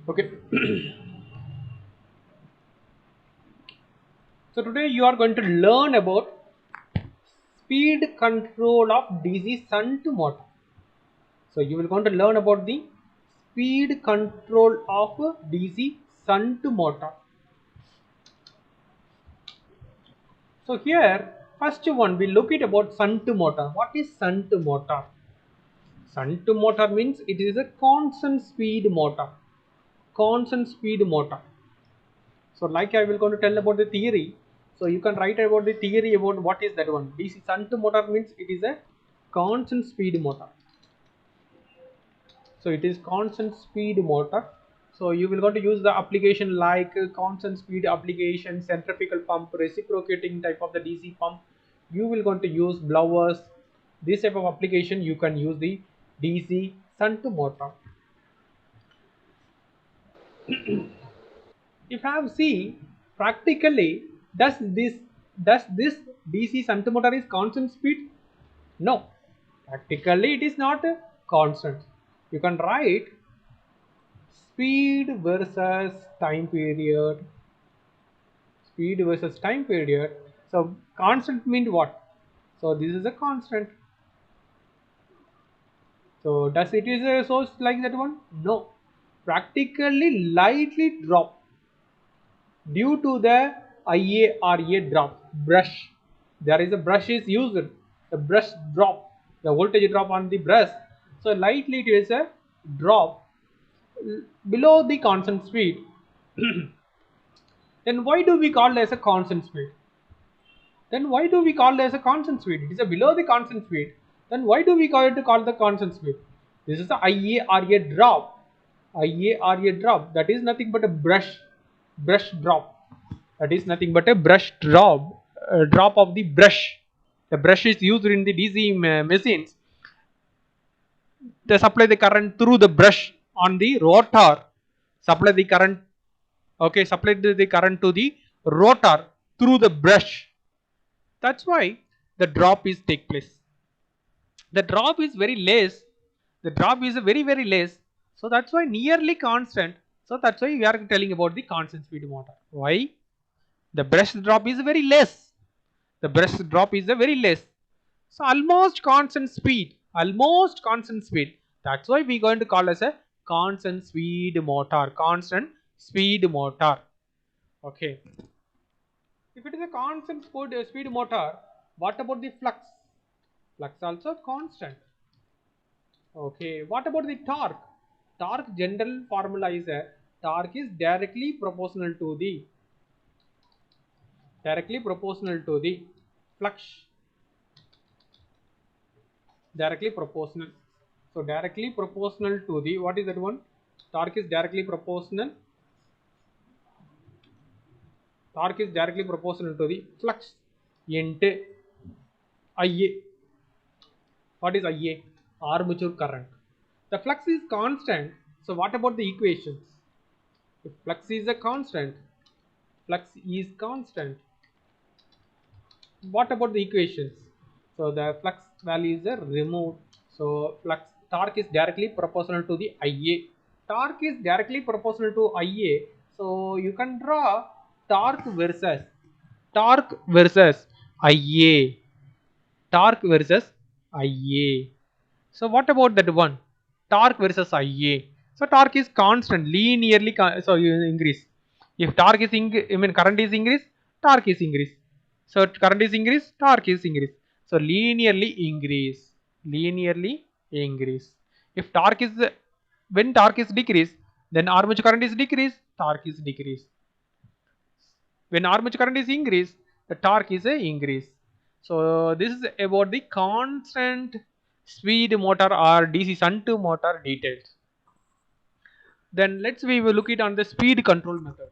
Okay. So today you are going to learn about speed control of DC shunt motor. So you will going to learn about the speed control of DC shunt motor. So here first one we look at about shunt motor. What is shunt motor? Shunt motor means it is a constant speed motor. Constant speed motor. So like I will going to tell about the theory. So you can write about the theory about what is that one. DC shunt motor means it is a constant speed motor. So it is constant speed motor. So you will going to use the application like constant speed application, centrifugal pump, reciprocating type of the DC pump. You will going to use blowers. This type of application you can use the DC shunt motor. If I have see practically, does this DC shunt motor is constant speed? No, practically it is not a constant. You can write speed versus time period. Speed versus time period. So constant means what? So this is a constant. So does it is a source like that one? No, practically lightly drop due to the IARA drop brush. There is a brush is used, the brush drop, the voltage drop on the brush. So lightly it is a drop below the constant speed. Then why do we call it as a constant speed? Then why do we call it as a constant speed? It is a below the constant speed. Then why do we call it to call the constant speed? This is the IARA drop. IARA drop. That is nothing but a brush drop. That is nothing but a brush drop. Drop of the brush. The brush is used in the DC machines. They supply the current through the brush on the rotor. Supply the current. Okay, supply the current to the rotor through the brush. That's why the drop is take place. The drop is very less. The drop is very less. So that's why nearly constant. So that's why we are telling about the constant speed motor. Why? The brush drop is very less. The brush drop is a very less. So almost constant speed. Almost constant speed. That's why we are going to call as a constant speed motor. Constant speed motor. Okay. If it is a constant speed motor, what about the flux? Flux also constant. Okay, what about the torque? Torque general formula is a torque is directly proportional to the flux, directly proportional. So directly proportional to the what is that one? Torque is directly proportional. Torque is directly proportional to the flux into IA. What is IA? Armature current. The flux is constant. So what about the equations? If flux is a constant, flux is constant. What about the equations? So the flux value is removed. So flux torque is directly proportional to the IA. Torque is directly proportional to IA. So you can draw torque versus IA. Torque versus IA. So what about that one? Torque versus IA. So torque is constant, linearly. So you increase. If torque is current is increase, torque is increase. So current is increase, torque is increase. So linearly increase, linearly increase. If torque is when torque is decrease, then armature current is decrease, torque is decrease. When armature current is increase, the torque is a increase. So this is about the constant speed motor or DC shunt motor details. Then let's we will look it on the speed control method.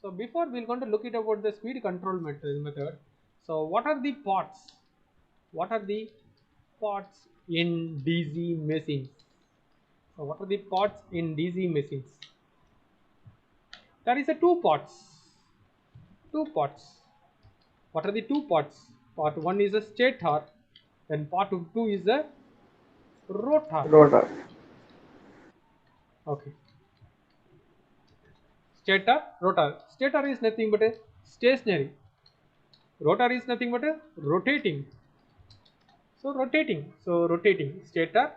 So before we're going to look it about the speed control method. So what are the parts? What are the parts in DC machines? So what are the parts in DC machines? There is a two parts. Two parts. What are the two parts? Part one is a stator, then part two is a rotor. Rotor. Okay. Stator, rotor. Stator is nothing but a stationary. Rotor is nothing but a rotating. So rotating. So rotating. Stator,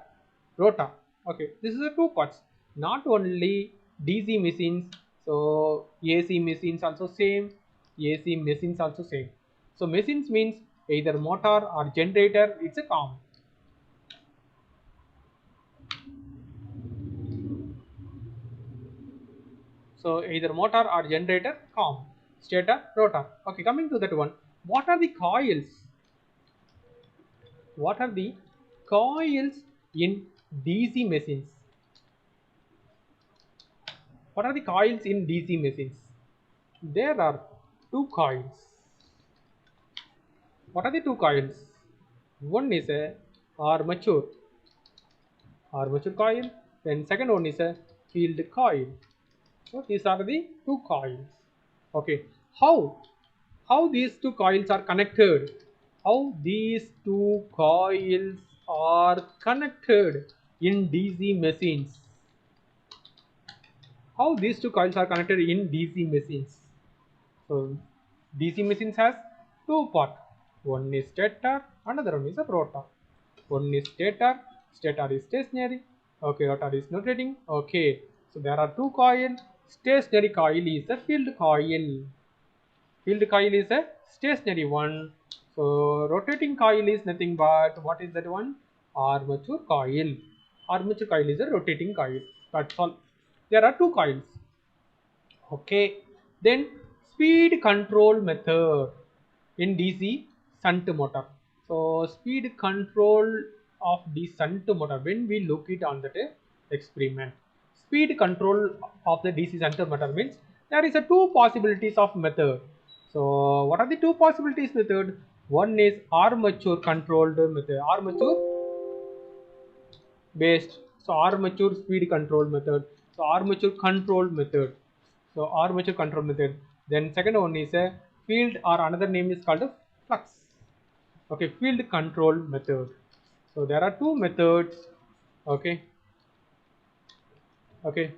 rotor. Okay, this is the two parts. Not only DC machines. So AC machines also same. AC machines also same. So machines means either motor or generator. It's a common. So either motor or generator, common. Stator, rotor. Okay, coming to that one. What are the coils? What are the coils in DC machines? What are the coils in DC machines? There are two coils. What are the two coils? One is a armature coil. Then second one is a field coil. So these are the two coils. Okay. How? How these two coils are connected? How these two coils are connected in DC machines? How these two coils are connected in DC machines? So DC machines has two parts. One is stator, another one is a rotor. One is stator, stator is stationary. Okay, rotor is rotating. Okay, so there are two coils. Stationary coil is a field coil. Field coil is a stationary one. So rotating coil is nothing but what is that one? Armature coil. Armature coil is a rotating coil. That's all. There are two coils. Okay. Then speed control method in DC shunt motor. So speed control of the shunt motor when we look it on that experiment. Speed control of the DC shunt motor means there is a two possibilities of method. So what are the two possibilities method? One is armature controlled method. Armature based. So armature speed control method. So armature control method. So armature control method. Then second one is a field or another name is called a flux. Okay, field control method. So there are two methods. Okay, okay,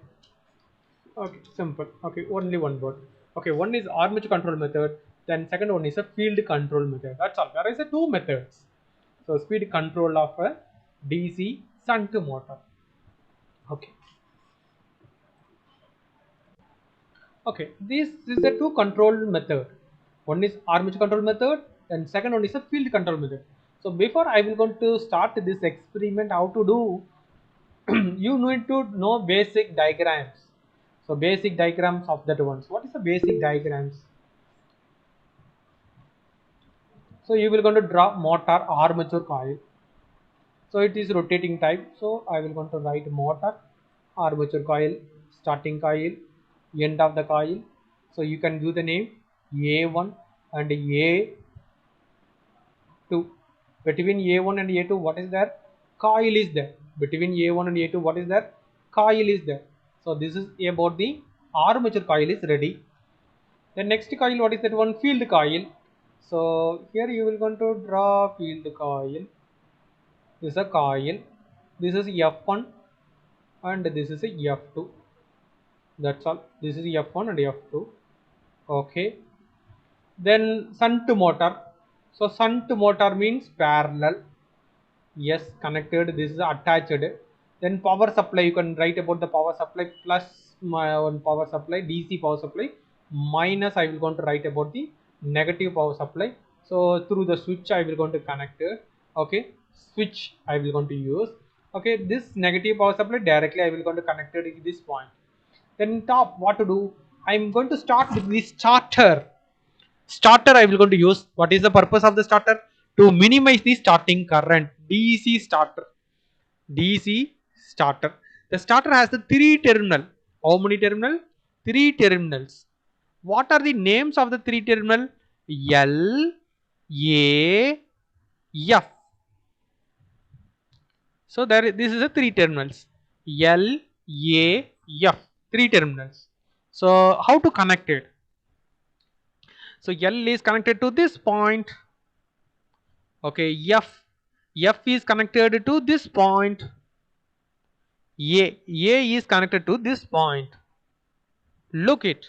okay, simple. Okay, only one word. Okay, one is armature control method. Then second one is a field control method. That's all. There is a two methods. So speed control of a DC shunt motor. Okay. Okay, this is a two control method. One is armature control method and second one is a field control method. So before I will going to start this experiment how to do, you need to know basic diagrams. So basic diagrams of that ones. What is the basic diagrams? So you will going to draw motor armature coil. So it is rotating type. So I will going to write motor armature coil, starting coil, end of the coil. So you can give the name A1 and A2. Between A1 and A2, what is there? Coil is there. Between A1 and A2, what is there? Coil is there. So this is about the armature coil is ready. The next coil, what is that one? Field coil. So here you will going to draw field coil. This is a coil. This is F1 and this is a F2. That's all. This is F1 and F2. Okay. Then shunt motor. So shunt motor means parallel. Yes, connected. This is attached. Then power supply. You can write about the power supply plus my one power supply DC power supply minus. I will going to write about the negative power supply. So through the switch I will going to connect it. Okay, switch I will going to use. Okay, this negative power supply directly I will going to connect it at this point. Then top what to do? I am going to start with the starter. Starter I will going to use. What is the purpose of the starter? To minimize the starting current. DC starter. DC starter. The starter has the three terminal. How many terminal? Three terminals. What are the names of the three terminal? L, A, F. So there this is a three terminals. L, A, F. Three terminals. So how to connect it? So L is connected to this point. Okay, F is connected to this point. A is connected to this point. Look it.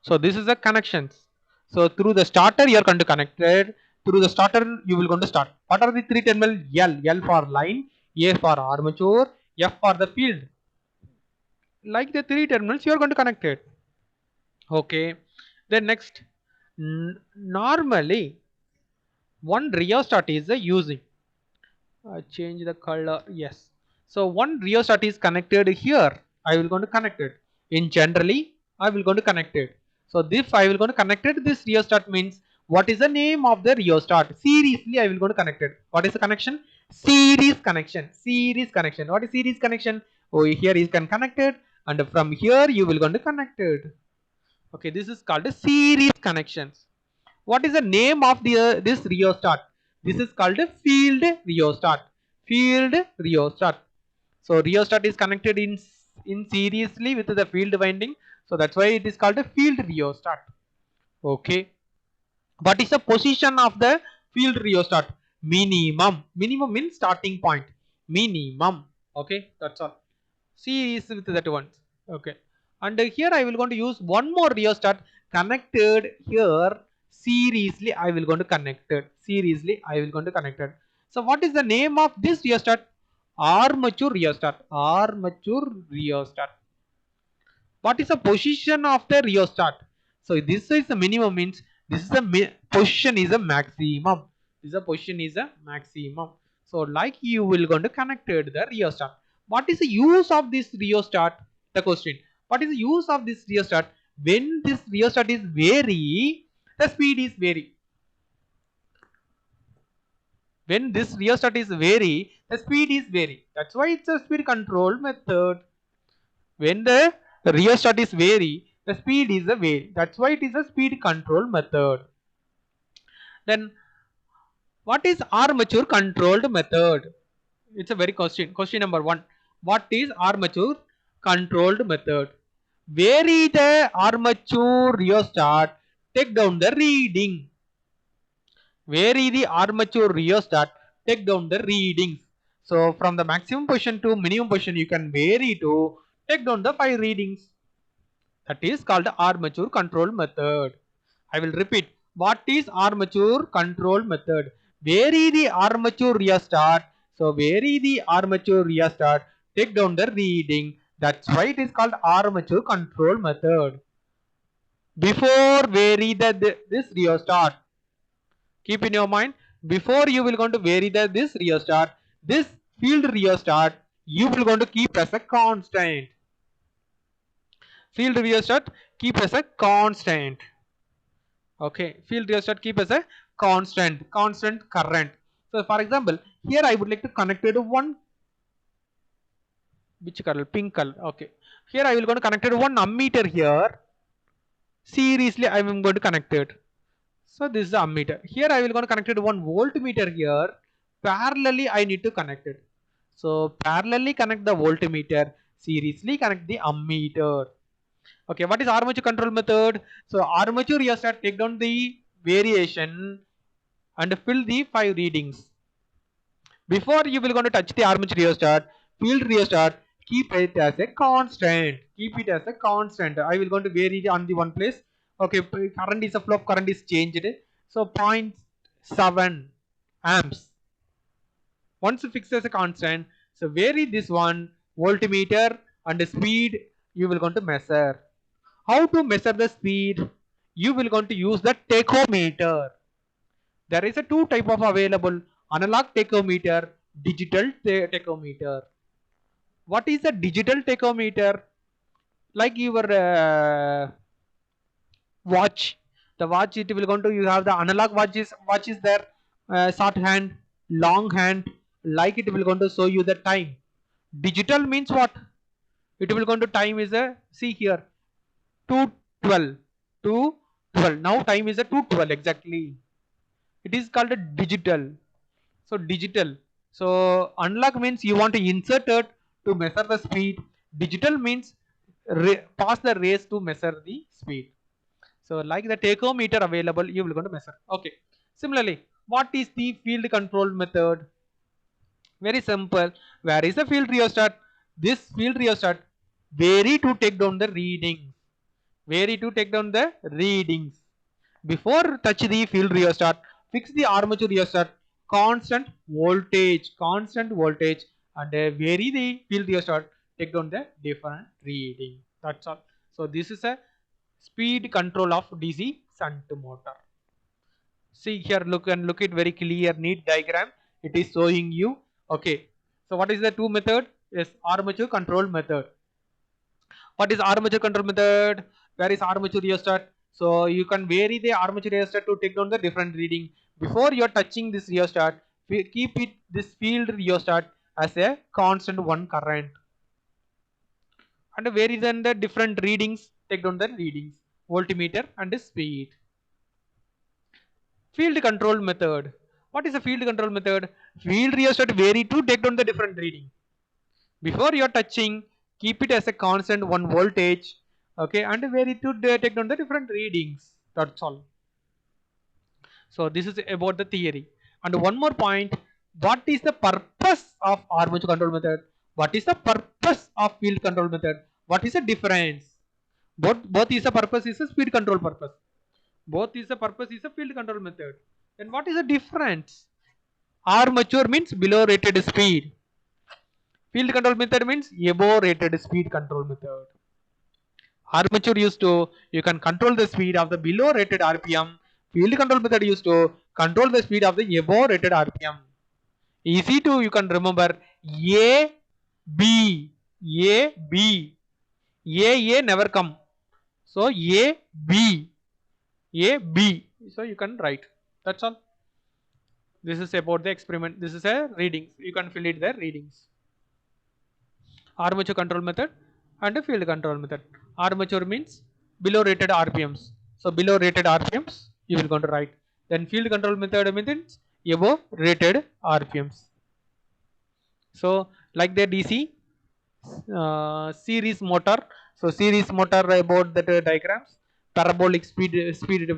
So this is the connections. So through the starter you are going to connect it. Through the starter you will going to start. What are the three terminal? L for line, A for armature, F for the field. Like the three terminals you are going to connect it. Okay. Then next, normally one rheostat is using. Change the color. Yes. So one rheostat is connected here. I will going to connect it. In generally, I will going to connect it. So if I will going to connect it, this rheostat means what is the name of the rheostat? Seriously, I will going to connect it. What is the connection? Series connection. Series connection. What is series connection? Oh, here is connected, and from here you will going to connect it. Okay, this is called a series connections. What is the name of the this rheostat? This is called a field rheostat. Field rheostat. So rheostat is connected in seriously with the field winding. So that's why it is called a field rheostat. Okay. What is the position of the field rheostat? Minimum. Minimum means starting point. Minimum. Okay, that's all. Series with that one. Okay. And here I will going to use one more rheostat connected here. Seriously I will going to connect it. Seriously I will going to connect it. So what is the name of this rheostat? Armature rheostat. Armature rheostat. What is the position of the rheostat? So this is the minimum means this is the position is a maximum. This is a position is a maximum. So like you will going to connect it the rheostat. What is the use of this rheostat? The question. What is the use of this rheostat? When this rheostat is vary, the speed is vary. When this rheostat is vary, the speed is vary. That's why it's a speed control method. When the rheostat is vary, the speed is a vary. That's why it is a speed control method. Then what is armature controlled method? It's a very question. Question number 1. What is armature controlled method? Vary the armature rheostat. Take down the reading. Vary the armature rheostat. Take down the readings. So from the maximum position to minimum position you can vary to take down the 5 readings. That is called armature control method. I will repeat. What is armature control method? Vary the armature rheostat. So vary the armature rheostat. Take down the reading. That's why it is called armature control method. Before vary this rheostat, keep in your mind. Before you will going to vary this rheostat, this field rheostat, you will going to keep as a constant. Field rheostat keep as a constant. Okay, field rheostat keep as a constant current. So for example, here I would like to connect it to one, which color? Pink color. Okay, here I will going to connect it to one ammeter here. Seriously I am going to connect it. So this is the ammeter. Here I will going to connect it to one voltmeter here. Parallelly I need to connect it. So parallelly connect the voltmeter, seriously connect the ammeter. Okay, what is armature control method? So armature rheostat take down the variation and fill the 5 readings. Before you will going to touch the armature rheostat, field rheostat, keep it as a constant. Keep it as a constant. I will going to vary on the one place. Okay, current is a flow of current is changed. So 0.7 amps. Once fixed as a constant, so vary this one voltmeter and the speed you will going to measure. How to measure the speed? You will going to use the tachometer. There is a two type of available: analog tachometer, digital tachometer. What is a digital tachometer? Like your watch. The watch it will going to you have the analog watch is there, short hand, long hand. Like it will going to show you the time. Digital means what? It will going to time is a see here 2:12 2:12. Now time is a 2:12 exactly. It is called a digital. So digital. So analog means you want to insert it to measure the speed. Digital means pass the rays to measure the speed. So like the tachometer available, you will going to measure. Okay. Similarly, what is the field control method? Very simple. Where is the field rheostat? This field rheostat vary to take down the readings. Vary to take down the readings. Before touch the field rheostat, fix the armature rheostat constant voltage, and vary the field rheostat, take down the different reading. That's all. So this is a speed control of DC shunt motor. See here, look it very clear, neat diagram. It is showing you. Okay. So what is the two method? Yes, armature control method. What is armature control method? Where is armature rheostat? So you can vary the armature rheostat to take down the different reading. Before you are touching this rheostat, keep it this field rheostat as a constant one current. And vary then the different readings, take down the readings, voltmeter and the speed. Field control method. What is a field control method? Field rheostat vary to take down the different reading. Before you are touching, keep it as a constant one voltage, okay, and vary to take down the different readings. That's all. So this is about the theory. And one more point, what is the purpose of armature control method? What is the purpose of field control method? What is the difference? Both is the purpose is a speed control purpose. Both is the purpose is a field control method. Then what is the difference? Armature means below rated speed. Field control method means above rated speed control method. Armature used to, you can control the speed of the below rated RPM. Field control method used to control the speed of the above rated RPM. Easy to, you can remember A, B, A, B. A never come. So A, B, A, B. So you can write. That's all. This is about the experiment. This is a readings. You can fill it there, readings. Armature control method and a field control method. Armature means below rated RPMs. So below rated RPMs you will going to write. Then field control method means above rated RPMs. So like the DC series motor. So series motor about the diagrams. Parabolic speed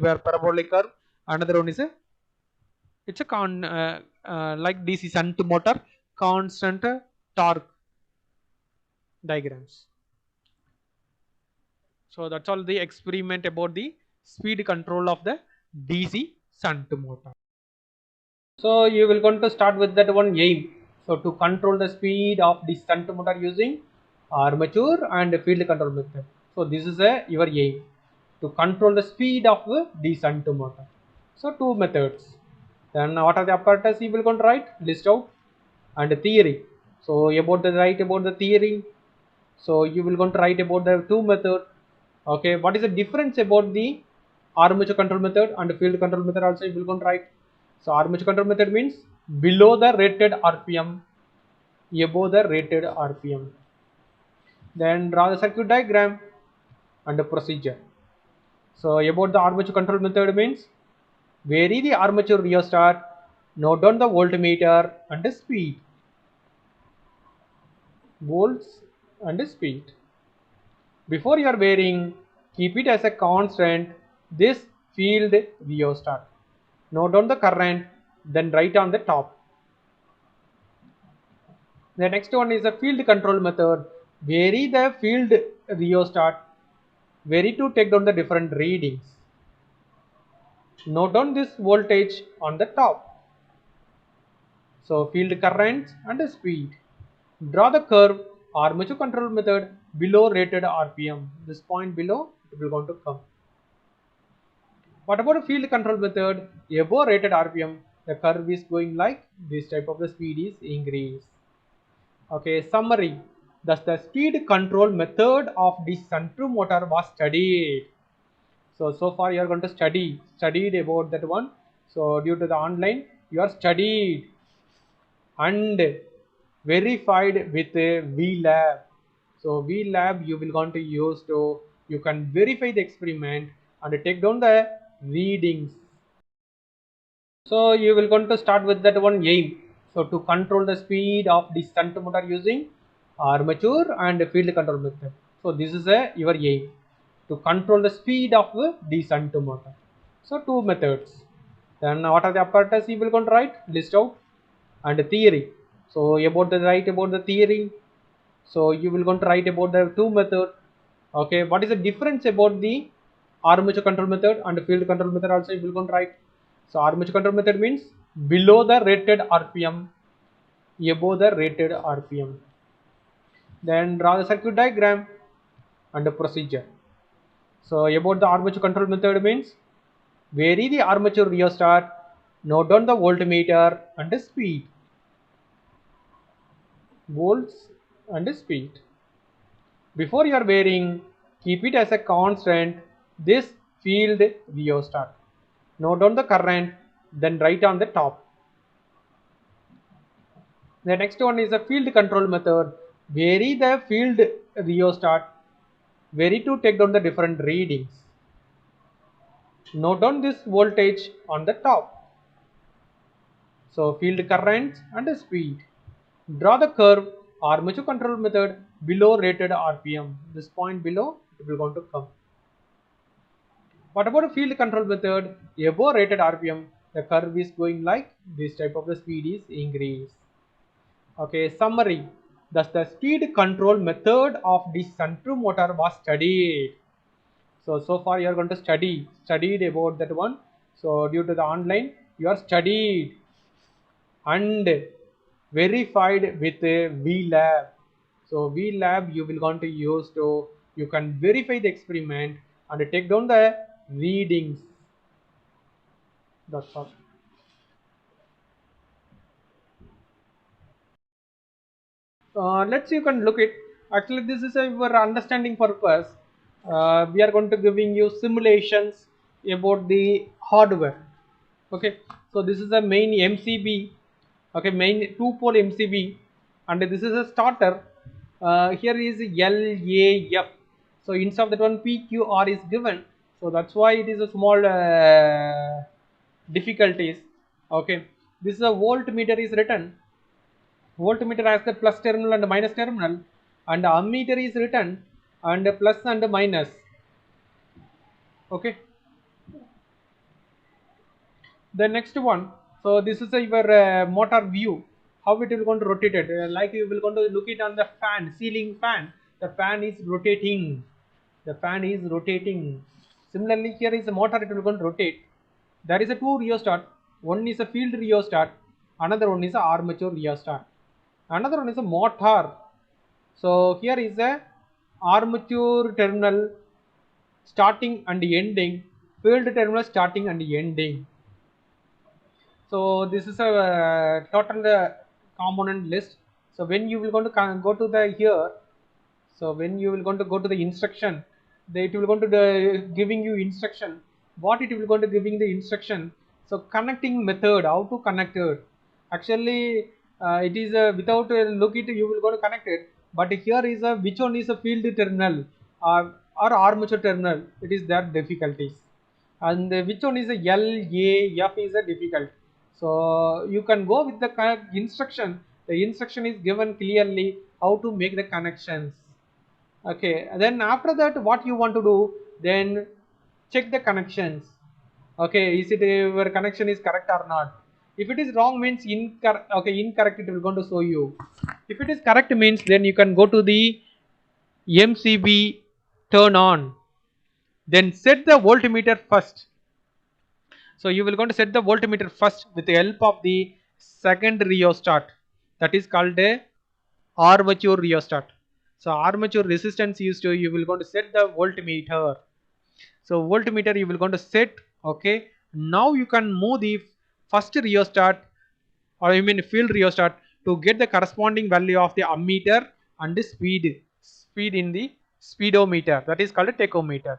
parabolic curve. Another one is a it's a like DC shunt motor constant torque diagrams. So that's all the experiment about the speed control of the DC shunt motor. So you will going to start with that one aim. So to control the speed of the shunt motor using armature and field control method. So this is your aim to control the speed of the shunt motor. So two methods. Then what are the apparatus you will going to write? List out and the theory. So about the write about the theory. So you will going to write about the two method. Okay, what is the difference about the armature control method and field control method also you will going to write. So armature control method means below the rated RPM, above the rated RPM. Then draw the circuit diagram and the procedure. So about the armature control method means vary the armature rheostat, note down the voltmeter and the speed, volts and the speed. Before you are varying, keep it as a constant this field rheostat. Note down the current, then write on the top. The next one is the field control method. Vary the field rheostat, vary to take down the different readings. Note down this voltage on the top. So field currents and the speed. Draw the curve armature control method below rated RPM. This point below it will going to come. What about a field control method? Above rated RPM, the curve is going like this type of the speed is increased. Okay, summary. Thus the speed control method of the shunt motor was studied. So far you are going to studied about that one. So due to the online, you are studied and verified with a VLab. So VLab you will going to use to you can verify the experiment and take down the readings. So you will going to start with that one aim. So to control the speed of the shunt motor using armature and field control method. So this is your aim to control the speed of the shunt motor. So two methods. Then what are the apparatus you will going to write? List out and theory. So about the write about the theory. So you will going to write about the two method. Okay, what is the difference about the armature control method and field control method also you will going to write. So armature control method means below the rated RPM, above the rated RPM. Then draw the circuit diagram and the procedure. So about the armature control method means vary the armature rheostat, note down the voltmeter and the speed, volts and the speed. Before you are varying, keep it as a constant this field rheostat. Note down the current, then write on the top. The next one is the field control method. Vary the field rheostat, vary to take down the different readings. Note down this voltage on the top. So field current and the speed. Draw the curve armature control method below rated RPM. This point below it will going to come. What about a field control method? Above rated RPM, the curve is going like this type of the speed is increased. Okay, summary. Thus the speed control method of the Suntrue motor was studied. So far you are going to studied about that one. So due to the online, you are studied and verified with a VLab. So VLab you will going to use to you can verify the experiment and take down the readings. That's all. Let's you can look it. Actually, this is a for understanding purpose. We are going to giving you simulations about the hardware. Okay, so this is a main MCB. Okay, main two pole MCB, and this is a starter. Here is LAF. So instead of that one PQR is given. So that's why it is a small difficulties. Okay, this is a voltmeter is written. Voltmeter has the plus terminal and minus terminal, and ammeter is written and plus and minus. Okay, the next one. So this is your motor view, how it will going to rotate it. Like you will going to look it on the fan, ceiling fan. The fan is rotating, the fan is rotating. Similarly here is a motor, it will going to rotate. There is a two rheostat, one is a field rheostat, another one is a armature rheostat, another one is a motor. So here is a armature terminal starting and ending, field terminal starting and ending. So this is a total component list. So when you will going to go to the here, so when you will going to go to the instruction, it will going to giving you instruction. What it will going to giving the instruction? So connecting method, how to connect it. Actually, it is without look it you will go to connect it. But here is a which one is a field terminal or armature terminal. It is their difficulties, and which one is a LAF is a difficult. So you can go with the instruction. The instruction is given clearly how to make the connections. Okay, and then after that what you want to do, then check the connections. Okay, is it your connection is correct or not? If it is wrong means incorrect. Okay, incorrect it will going to show you. If it is correct means then you can go to the MCB, turn on, then set the voltmeter first. So you will going to set the voltmeter first with the help of the second rheostat, that is called a armature rheostat. So armature resistance used to you will going to set the voltmeter. So voltmeter you will going to set. Okay, now you can move the first rheostat, or I mean field rheostat, to get the corresponding value of the ammeter and the speed in the speedometer, that is called a tachometer.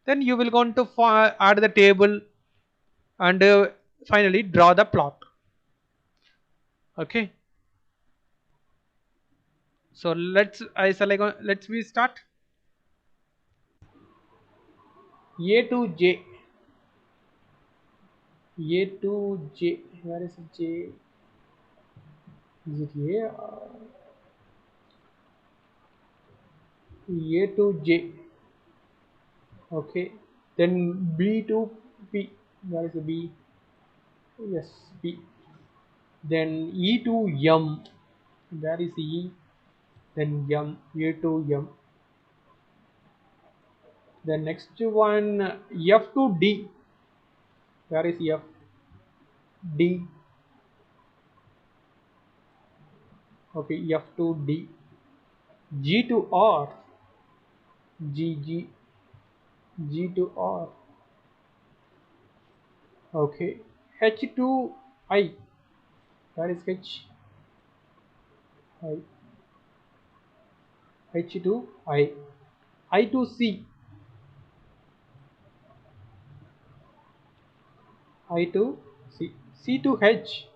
Then you will going to add the table and finally draw the plot. Okay, so let's we start. A to J, A to J, where is it? J, is it A? A to J. Okay, then B to P, where is the B? Yes, B. Then E to M, there is E. Then M, A to M. The next one, F to D. Where is F? D. Okay, F to D. G to R. G, G, G to R. Okay. H to I. Where is H? I. H to I. I to C. I to C. C to H.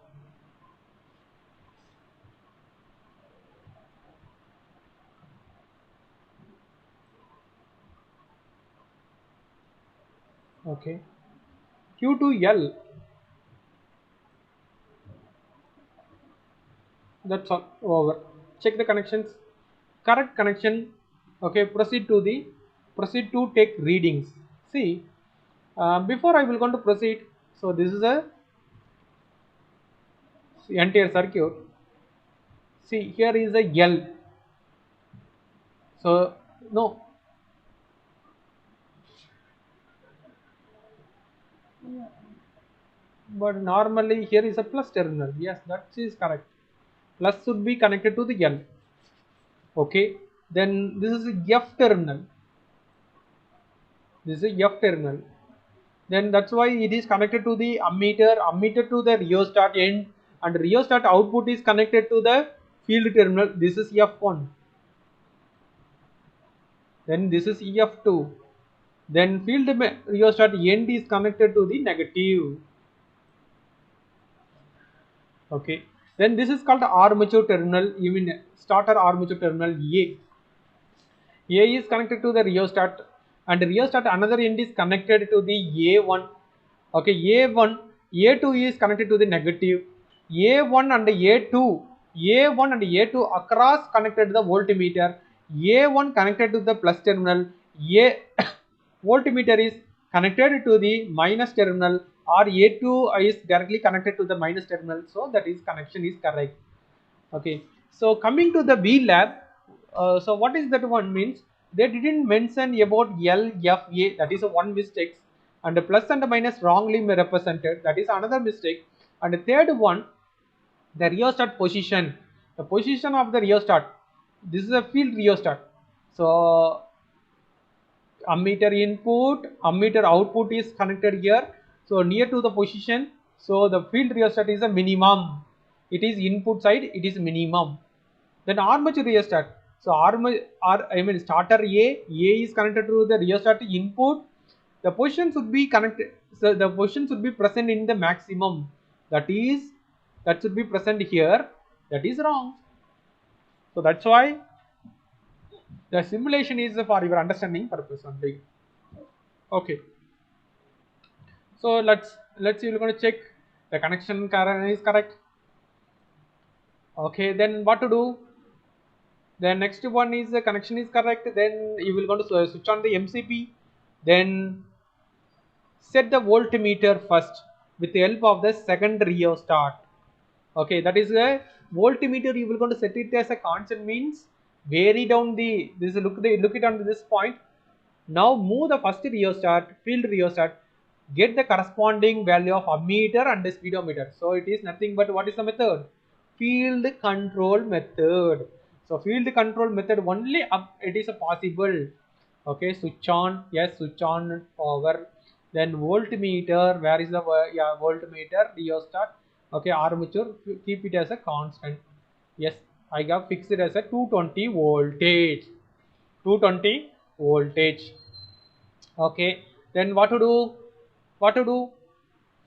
Okay. Q to L. That's all over. Check the connections. Correct connection. Okay. Proceed to take readings. See, before I will going to proceed. So this is a entire circuit. See, here is a L. So no, but normally here is a plus terminal. Yes, that is correct. Plus should be connected to the L. Okay. Then this is a F terminal. This is a F terminal. Then that's why it is connected to the ammeter to the rheostat end, and rheostat output is connected to the field terminal. This is F1. Then this is EF2. Then field rheostat end is connected to the negative. Okay. Then this is called armature terminal, even starter armature terminal A. A is connected to the rheostat, and rheostat another end is connected to the A1. Okay, A1, A2 is connected to the negative. A1 and A2, A1 and A2 across connected to the voltmeter. A1 connected to the plus terminal. A voltmeter is connected to the minus terminal, or A2 is directly connected to the minus terminal. So that is connection is correct. Okay, so coming to the B lab, so what is that one means? They didn't mention about LFA, that is a one mistake, and the plus and the minus wrongly represented, that is another mistake. And the third one, the rheostat position, the position of the rheostat, this is a field rheostat. So ammeter input, ammeter output is connected here, so near to the position, so the field rheostat is a minimum, it is input side, it is minimum. Then armature rheostat, so I mean starter A is connected to the rheostat input, the position should be connected, so the position should be present in the maximum, that is, that should be present here, that is wrong. So that's why the simulation is for your understanding purpose only. Okay. So let's see, we're going to check the connection is correct. Okay, then what to do? The next one is the connection is correct. Then you will going to switch on the MCP. Then set the voltmeter first with the help of the second rheostat. Okay, that is a voltmeter. You will going to set it as a constant, means vary down the this look it on this point. Now move the first rheostat, field rheostat, get the corresponding value of ammeter and the speedometer. So it is nothing but what is the method? Field control method. So field control method only up it is a possible. Okay, switch on, yes, switch on power. Then voltmeter, where is the yeah, voltmeter, rheostat. Okay, armature, keep it as a constant. Yes, I got fixed it as a 220 voltage. 220 voltage. Okay, then what to do? What to do?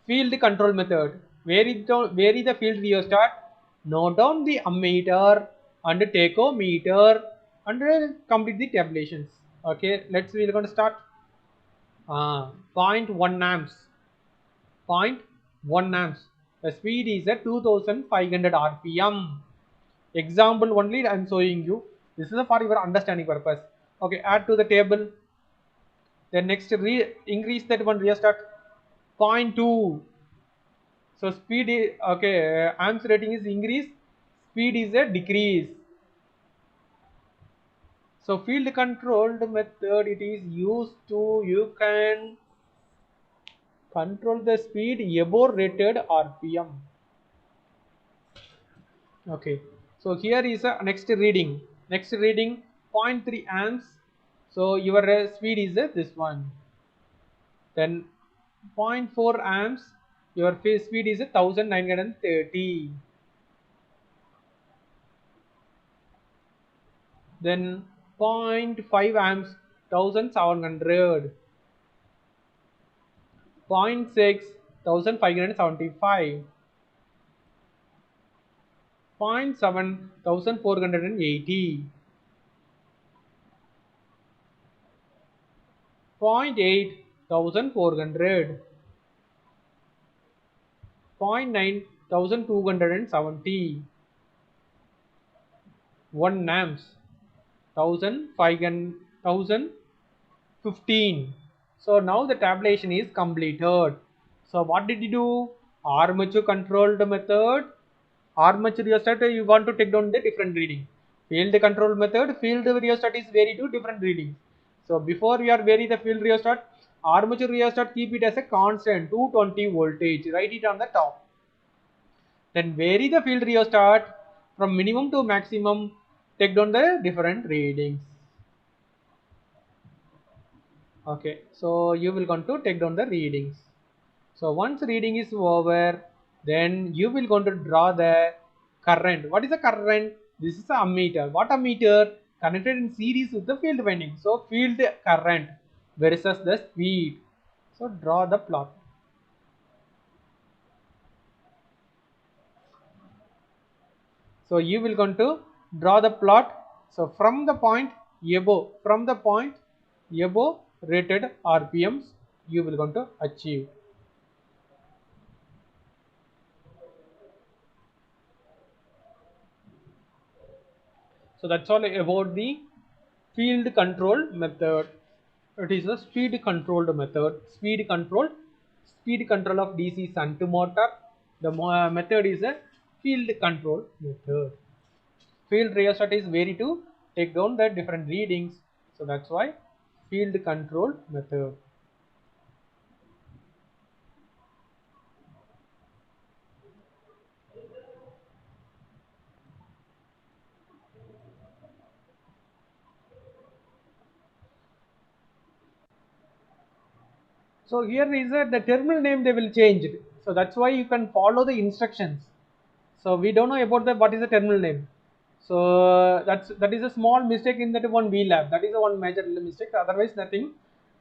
Field control method. Vary the field rheostat. Note down the ammeter and tachometer and complete the tabulations. Okay, we're going to start. zero point 0.1 amps. zero point 0.1 amps. The speed is at 2500 rpm. Example only I am showing you. This is for your understanding purpose. Okay, add to the table. Then next increase that one restart 0.2. So speed is okay, amps rating is increase, speed is a decrease. So field controlled method, it is used to, you can control the speed above rated RPM. Okay, so here is a next reading. Next reading 0.3 amps. So your speed is this one. Then 0.4 amps. Your phase speed is 1930. Then zero point 0.5 amps 1700. 0 0.6 1575. 0 0.7 1480. 0.8 1400. 0 0.9 1270. 1 amps 1015. So now the tabulation is completed. So what did you do? Armature controlled method. Armature rheostat, you want to take down the different reading. Field control method, field rheostat is vary to different readings. So before we are vary the field rheostat, armature rheostat keep it as a constant 220 voltage. Write it on the top. Then vary the field rheostat from minimum to maximum. Take down the different readings. Okay, so you will going to take down the readings. So once reading is over, then you will going to draw the current. What is the current? This is a ammeter. What ammeter? Connected in series with the field winding. So field current versus the speed. So draw the plot. So you will going to draw the plot. So from the point above rated RPMs, you will going to achieve. So that's all about the field control method. It is a speed controlled method. Speed control of DC shunt motor. The method is a field control method. Field rheostat is vary to take down the different readings. So that's why field control method. So here is the terminal name they will change it. So that's why you can follow the instructions. So we don't know about the what is the terminal name. So that is a small mistake in that one VLAB. That is a one major mistake. Otherwise nothing.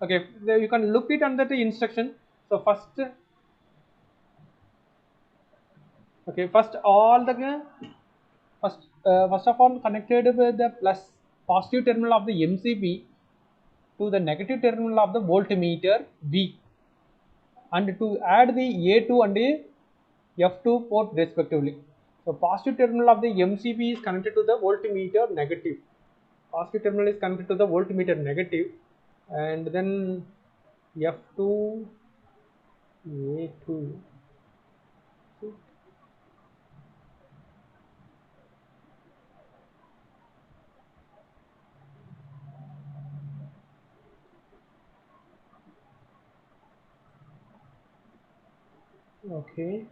Okay, you can look it under the instruction. So first all the first of all connected with the plus positive terminal of the MCB to the negative terminal of the voltmeter V, and to add the A2 and the F2 port respectively. So positive terminal of the MCB is connected to the voltmeter negative. Positive terminal is connected to the voltmeter negative, and then F2 A2. Okay.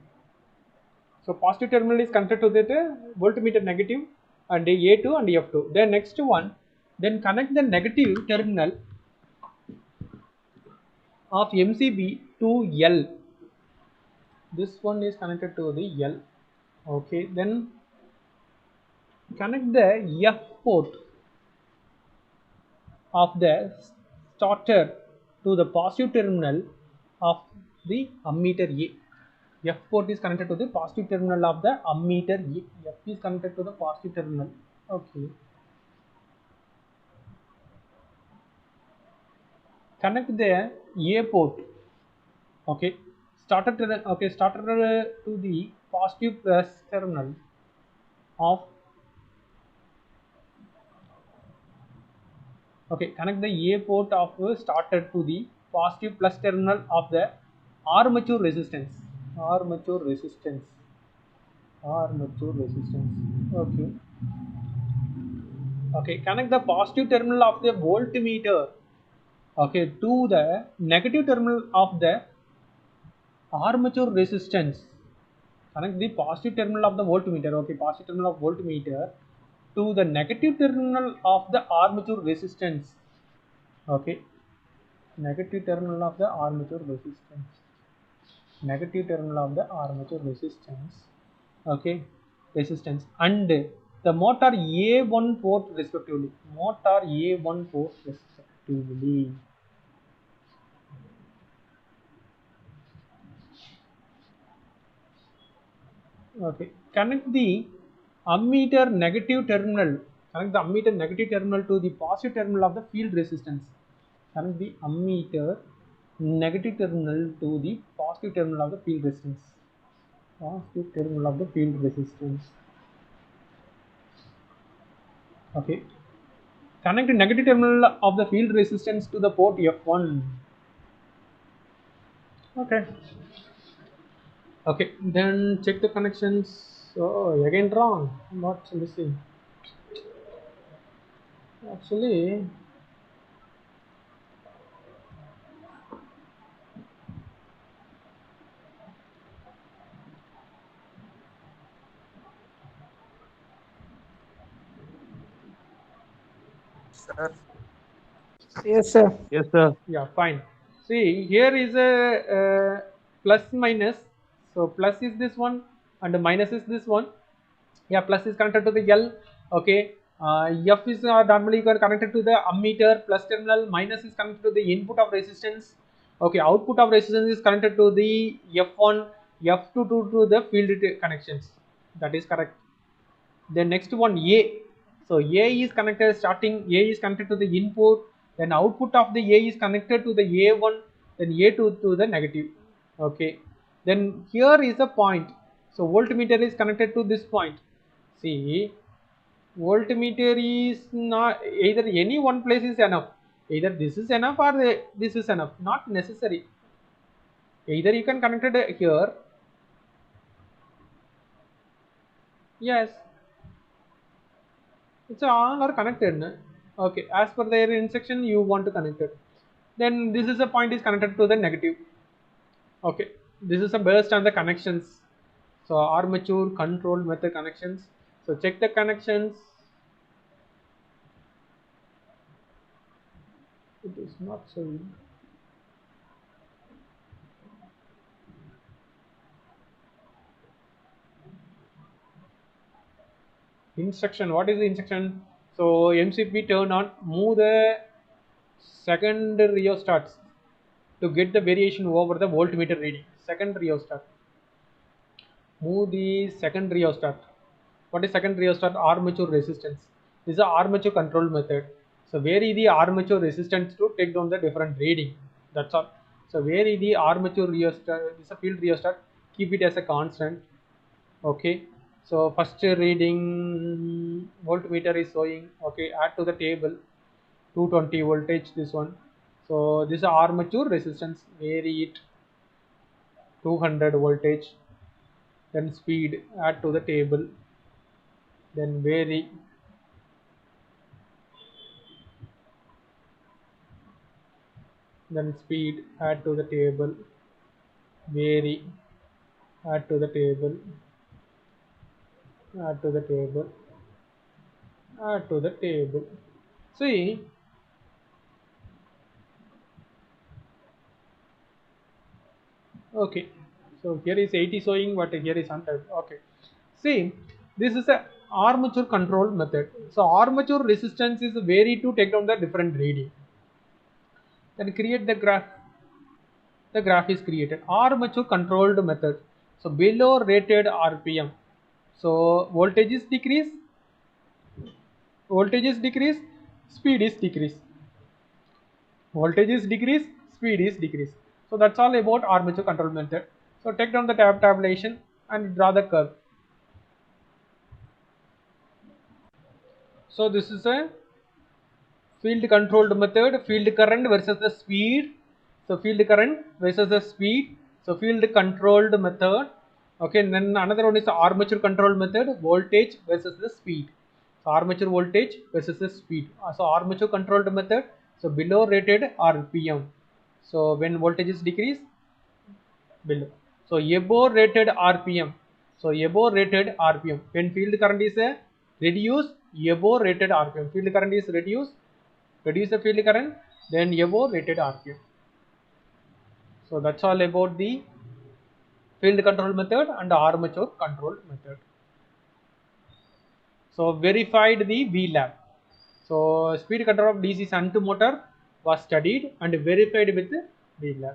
So positive terminal is connected to the voltmeter negative and A2 and F2. Then next one, then connect the negative terminal of MCB to L. This one is connected to the L. Okay. Then connect the F port of the starter to the positive terminal of the ammeter A. F port is connected to the positive terminal of the ammeter A. F is connected to the positive terminal. Okay. Connect the A port. Okay. Starter to the positive plus terminal of. Okay, connect the A port of starter to the positive plus terminal of the armature resistance. Armature resistance. Armature resistance. Okay. Okay, connect the positive terminal of the voltmeter, okay, to the negative terminal of the armature resistance. Connect the positive terminal of the voltmeter, okay, positive terminal of voltmeter to the negative terminal of the armature resistance, okay, negative terminal of the armature resistance, negative terminal of the armature resistance, okay, resistance, and the motor A1 port respectively, motor A1 port respectively. Okay, connect the ammeter negative terminal. Connect the ammeter negative terminal to the positive terminal of the field resistance. Connect the ammeter negative terminal to the positive terminal of the field resistance. Positive terminal of the field resistance. Okay. Connect the negative terminal of the field resistance to the port F1. Okay. Okay. Then check the connections. Oh, again wrong. What's missing? Actually, Sir. Yes, sir. Yes, sir. yeah, fine. See, here is a plus minus. So plus is this one and minus is this one. Yeah, plus is connected to the L. Okay. F is normally connected to the ammeter plus terminal. Minus is connected to the input of resistance. Okay, output of resistance is connected to the F1, F2 to the field connections. That is correct. Then next one A. So A is connected, starting A is connected to the input, then output of the A is connected to the A1, then A2 to the negative. Okay. Then here is a point. So voltmeter is connected to this point. See, voltmeter is not either any one place is enough. Either this is enough or this is enough. Not necessary. Either you can connect it here. Yes, it's all are connected. No? Okay, as per their instruction you want to connect it. Then this is a point is connected to the negative. Okay, this is a based on the connections. So armature control method connections. So check the connections. It is not showing. Instruction. What is the instruction? So MCP turn on. Move the second rheostats to get the variation over the voltmeter reading. Second rheostat. Move the second rheostat. What is second rheostat? Armature resistance. This is a armature control method. So vary the armature resistance to take down the different reading. That's all. So vary the armature rheostat. This is a field rheostat. Keep it as a constant. Okay. So first reading voltmeter is showing. Okay. Add to the table 220 voltage. This one. So this is armature resistance. Vary it 200 voltage. Then speed. Add to the table. Then vary, then speed, add to the table, vary, add to the table, add to the table, add to the table. See, okay, so here is 80 showing, but here is 100. Okay, see, this is a armature control method. So armature resistance is vary to take down the different reading. Then create the graph. The graph is created. Armature controlled method. So below rated RPM. So voltage is decrease, voltage is decrease, speed is decrease. Voltage is decrease, speed is decrease. So that's all about armature control method. So take down the tabulation and draw the curve. So this is a field controlled method. Field current versus the speed. So field current versus the speed. So field controlled method. Okay, and then another one is the armature control method. Voltage versus the speed. So armature voltage versus the speed. So armature controlled method. So below rated RPM. So when voltage is decreased, below. So above rated RPM. So above rated RPM. When field current is reduced, above rated RPM. Field current is reduced, reduce the field current, then above rated RPM. So that's all about the field control method and armature control method. So verified the VLAB. So speed control of DC shunt motor was studied and verified with VLAB.